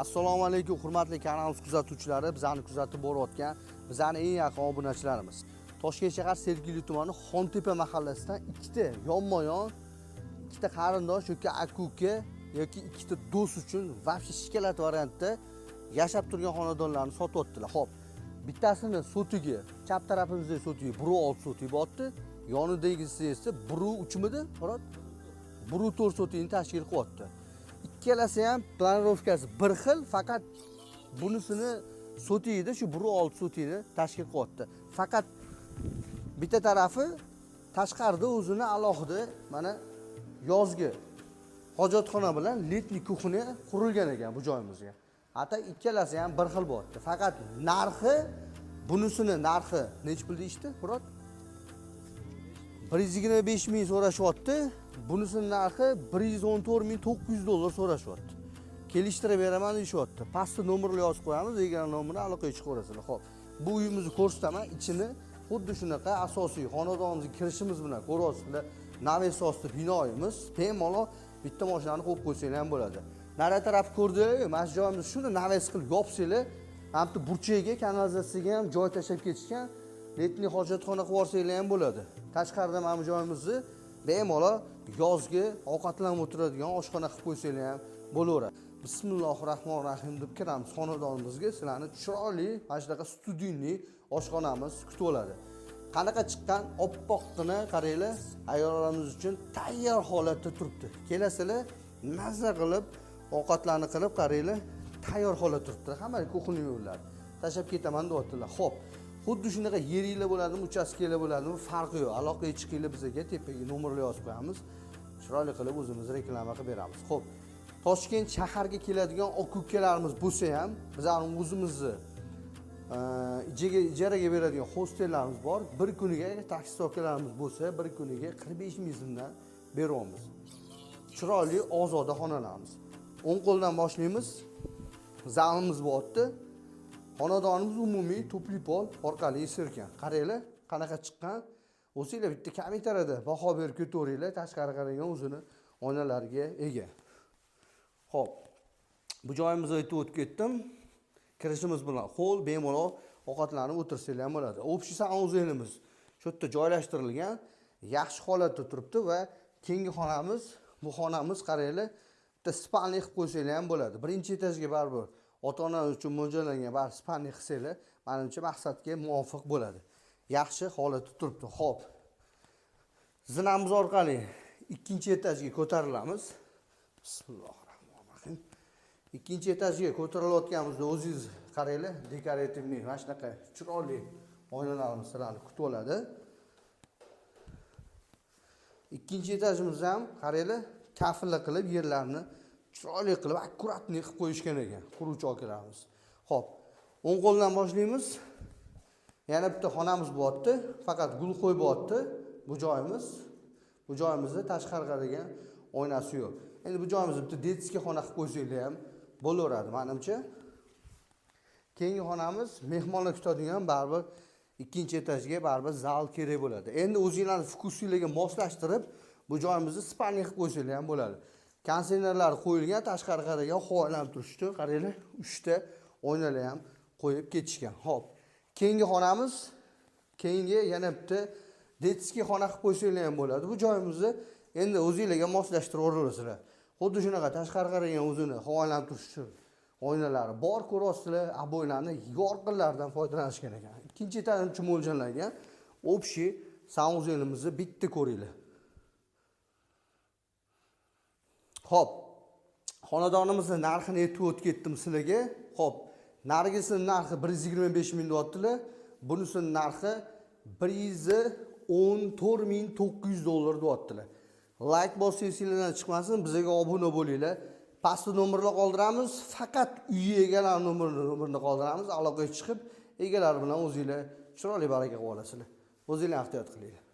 Assalomu alaykum hurmatli kanal kuzatuvchilari, bizani kuzatib borayotgan bizani eng yaqin obunachilarimiz. Toshkent shahar Sergeli tumani Xontepa mahallasidan ikkita yonma-yon ikkita qarindosh yoki aka-uka yoki ikkita do'st uchun vobshe shikolat variantda yashab turgan xonadonlarni sotyaptilar. Xo'p, bittasini sotiga, chap tarafimizdagi sotiga 1.6 soti botdi, yonidagisi esa 1.3 midi, Murod? 1.4 sotini tashkil qilyapti. Ikkalasi ham planirovkasi bir xil, faqat bunisini sotida shu 1.6 sotini tashkil qilyapti. Faqat bitta tarafi tashqarida o'zini alohida mana yozgi hojatxona bilan letniy kuxnya qurilgan ekan bu joyimizga. Hatta ikkalasi ham bir xil bo'lyapti. Faqat narxi, bunisini narxi nech pul deyishdi, Murod? 125 ming so'rashyapti. Bunisini narxi 114.900 dollar so'rashyapti. Kelishtirib beraman deyishyapti. Pastda nomerni yozib qo'yamiz, degan nomerni aloqaga chiqib ko'rasizlar. Xo'p, bu uyimizni ko'rsataman, ichini xuddi shunaqa asosiy xonadonimizga kirishimiz bilan ko'rasizlar. Naves osti binoyimiz, bemalol bitta mashinani qo'yib qo'ysanglar ham bo'ladi. Nari taraf ko'rdinglar, mana shu joyimizni shuni naves qilib yopsanglar, hamda burchagiga, kanalizatsiyaga ham joy tashlab ketishgan, letniy hojatxona qilib yuborsanglar ham bo'ladi. Tashqarida mana bu joyimizni bemalol yozgi ovqatlanib o'tiradigan oshxona qilib qo'ysanglar ham bo'laveradi. Bismillahirrohmanirrohim deb kiramiz xonadonimizga. Sizlarni chiroyli, mana shunaqa studiyli oshxonamiz kutib oladi. Qanaqa chiqqan oppoqqina qaranglar, ayollarimiz uchun tayyor holatda turibdi. Kelasizlar, mazza qilib, ovqatlarni qilib qaranglar, tayyor holatda turibdi. Hamma kuxnya yo'llari. Tashab ketaman deyaptilar. Xo'p, xuddi shunaqa yeringlar bo'ladimi, uchastkalar bo'ladimi, farqi yo'q. Aloqaga chiqinglar bizga, tepaga nomerni yozib qo'yamiz. Chiroyli qilib o'zimiz reklama qilib beramiz. Xo'p, Toshkent shaharga keladigan aka-ukalarimiz bo'lsa ham, bizning o'zimizni ijaraga beradigan hostellarimiz bor. Bir kuniga taksistokalarimiz bo'lsa, bir kuniga 45 ming so'mdan beramiz. Chiroyli ozoda xonalarimiz. O'ng qo'ldan boshlaymiz. Zalimiz bo'lyapti. Xonadonimiz umumiy tupli pol orqali sirkan. Qaranglar, qanaqa chiqqan. O'zinglar bitta kommentariyada baho berib ketaveringlar, tashqari qaragan o'zini oynalariga ega. Xo'p, bu joyimizga aytib o'tib ketdim. Kirishimiz bilan qo'l bemalol ovqatlanib o'tirsanglar ham bo'ladi. Общий saunzelimiz shu yerda joylashtirilgan, yaxshi holatda turibdi va keyingi xonamiz, bu xonamiz qaranglar, bitta spalniy qilib qo'ysanglar ham bo'ladi. Birinchi etajga baribir ota-ona uchun mo'ljallangan baribir spalniy qilsanglar, menimcha maqsadga muvofiq bo'ladi. Yaxshi holatda turibdi. Xo'p. Zinamiz orqali ikkinchi etajga ko'tarilamiz. Bismillahirrohmanirrohim. Ikkinchi etajga ko'tarilayotganimizda o'zingiz qaranglar, dekorativniy, mana shunaqa chiroyli oynalarimiz sizlarni kutib oladi. Ikkinchi etajimiz ham qaranglar, kafilli qilib yerlarni chiroyli qilib akkuratniy qilib qo'yishgan ekan quruvchi akalarimiz. Xo'p, o'ng qo'ldan boshlaymiz. Yana bitta xonamiz bo'lyapti, faqat gul qo'yib bo'lyapti bu joyimiz. Bu joyimizda tashqari qaragan oynasi yo'q. Endi bu joyimizni bitta detskiy xona qilib qo'ysanglar ham bo'laveradi menimcha. Keyingi xonamiz mehmonlar kutadigan baribir ikkinchi etajga baribir zal kerak bo'ladi. Endi o'zingizlarning fukusingizga moslashtirib bu joyimizni spalniy qilib qo'ysanglar ham bo'ladi. Konseynerlar qo'yilgan, tashqari qaragan havolanib turishdi. Qaranglar, 3 ta oynalar ham qo'yib ketishgan. Xo'p. Keyingi xonamiz, keyingi yana bitta detskiy xona qilib qo'ysanglar ham bo'ladi. Bu joyimizni endi o'zingizlarga moslashtirib olaverasizlar. Xuddi shunaqa tashqari qaragan o'zini havolanib turishi oynalari bor, ko'rasizlar, aboylarni yorqinlardan foydalanishgan ekan. Ikkinchi etajga uchun mo'ljallangan общий saunzelimizni bitta ko'ringlar. Xo'p. Xonadonimizning narxini aytib o'tib ketdim sizlarga. Xo'p. Nargisining narxi 125 ming deyaptilar. Bunisining narxi 114.900 dollar deyaptilar. Like bosingizlar chiqmasin, bizga obuna bo'linglar. Pastda nomerlar qoldiramiz, faqat uy egalari nomerini qoldiramiz. Aloqaga chiqib, egalari bilan o'zingizlar chiroyli baraka qilib olasizlar. O'zingizlar ehtiyot qilinglar.